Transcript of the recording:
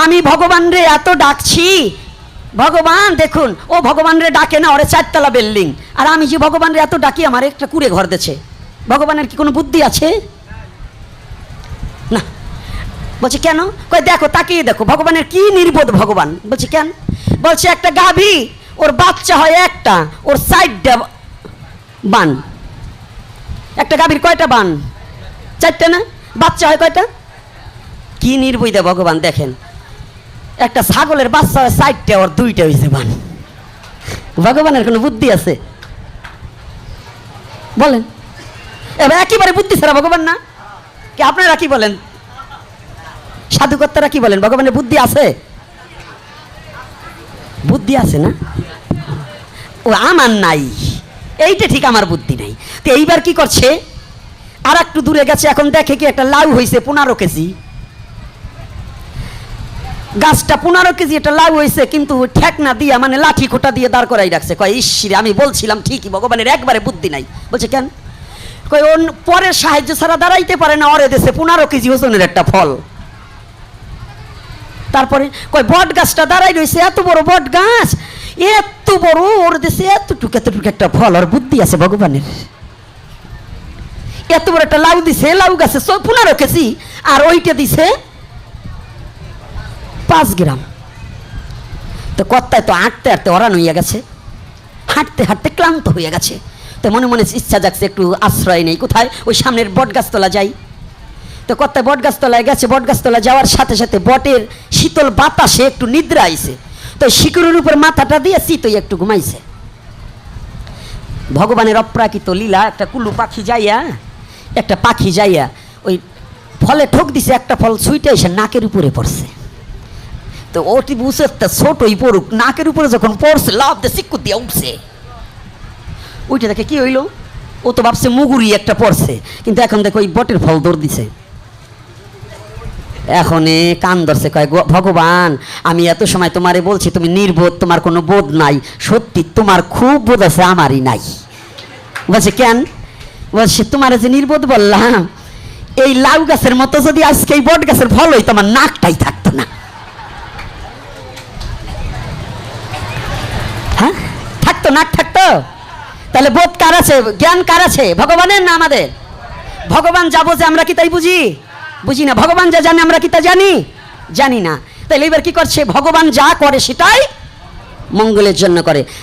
আমি ভগবান রে এত ডাকছি, ভগবান দেখুন ও ভগবান রে ডাকে না, ওরে 4 তলা বিল্ডিং, আর আমি যে ভগবান রে এত ডাকি আমার একটা কুড়ে ঘর দিচ্ছে। ভগবানের কি কোনো বুদ্ধি আছে? না। বলছে কেন? কই দেখো, তাকিয়ে দেখো, ভগবানের কি নির্বোধ ভগবান। বলছে কেন? বলছে একটা গাভী, ওর বাচ্চা হয় একটা, ওর 4টা বান। একটা গাভীর কয়টা বান? 4টা না? বাচ্চা হয় কয়টা? কি নির্বোধ ভগবান দেখেন, একটা ছাগলের বাচ্চা হয় 4টা, ওর 2টা হয়েছে বান। ভগবানের কোনো বুদ্ধি আছে বলেন? এবার একেবারে বুদ্ধি ছাড়া ভগবান না? কি আপনারা কি বলেন? সাধুকর্তারা কি বলেন? ভগবানের বুদ্ধি আছে? বুদ্ধি আছে না? ও আমার নাই, এইটা ঠিক, আমার বুদ্ধি নাই। তো এইবার কি করছে, আর একটু দূরে গেছে, এখন দেখে কি একটা লাউ হয়েছে 15 কেজি। গাছটা 15 কেজি একটা লাউ হয়েছে, কিন্তু ঠেকনা দিয়া মানে লাঠি খোটা দিয়ে দাঁড় করাই রাখছে। কয় ইশ্বরে, আমি বলছিলাম ঠিকই, ভগবানের একবারে বুদ্ধি নাই। বলছে কেন? কই ওর পরের সাহায্য ছাড়া দাঁড়াইতে পারে না, ওরে দেশে 15 কেজি ওজনের একটা ফল। তারপরে কয় বট গাছটা দাঁড়াই রয়েছে, এত বড় বট গাছ, এত বড়, ওর দেশে এতটুকু এতটুকু একটা ফল। ওর বুদ্ধি আছে ভগবানের? এত বড় একটা লাউ দিছে, লাউ গাছে 15 কেজি, আর ওইটা দিছে 5 গ্রাম। তো কর্তায় তো হাঁটতে হাঁটতে অরান হইয়া গেছে, হাঁটতে হাঁটতে ক্লান্ত হয়ে গেছে। তো মনে মনে ইচ্ছা যাচ্ছে একটু আশ্রয় নেই, কোথায়? ওই সামনের বট গাছতলা যাই। তো কর্তায় বট গাছতলায় গেছে, বট গাছতলা যাওয়ার সাথে সাথে বটের শীতল বাতাসে একটু নিদ্রা আইছে। তো শিকড়ের উপর মাথাটা দিয়ে চিতই একটু ঘুমাইছে। ভগবানের অপ্রাকৃত লীলা, একটা কুলু পাখি যাইয়া, একটা পাখি যাইয়া ওই ফলে ঠোক দিছে, একটা ফল ছুঁইটে এসে নাকের উপরে পড়ছে। তো ওটি বুঝে ছোটই পড়ুক, নাকের উপরে যখন পড়ছে লাভ দিয়ে চিক্কু দিয়ে উঠছে। ওইটা দেখে কি হইল, ও তো ভাবছে মুগুরি একটা পড়ছে, কিন্তু এখন দেখো ওই বটের ফল দৌড় দিছে। এখন কান ধরছে, কয় ভগবান, আমি এত সময় তোমারে বলছি তুমি নির্বোধ, তোমার কোনো বোধ নাই। সত্যি তোমার খুব বোধ আছে, আমারই নাই। বলছে কেন? বলছে তোমার যে নির্বোধ বললাম, এই লাউ গাছের মতো যদি আজকে এই বট গাছের ফল হইতো, আমার নাকটাই থাকতো না। হ্যাঁ থাকতো, নাক থাকতো। তাহলে বোধ কার আছে, জ্ঞান কার আছে? ভগবানের না আমাদের? ভগবান যা বোঝে আমরা কি তাই বুঝি? বুঝি না। ভগবান যা জানে আমরা কি তা জানি? জানি না। তাহলে এবার কি করছে, ভগবান যা করে সেটাই মঙ্গলের জন্য করে।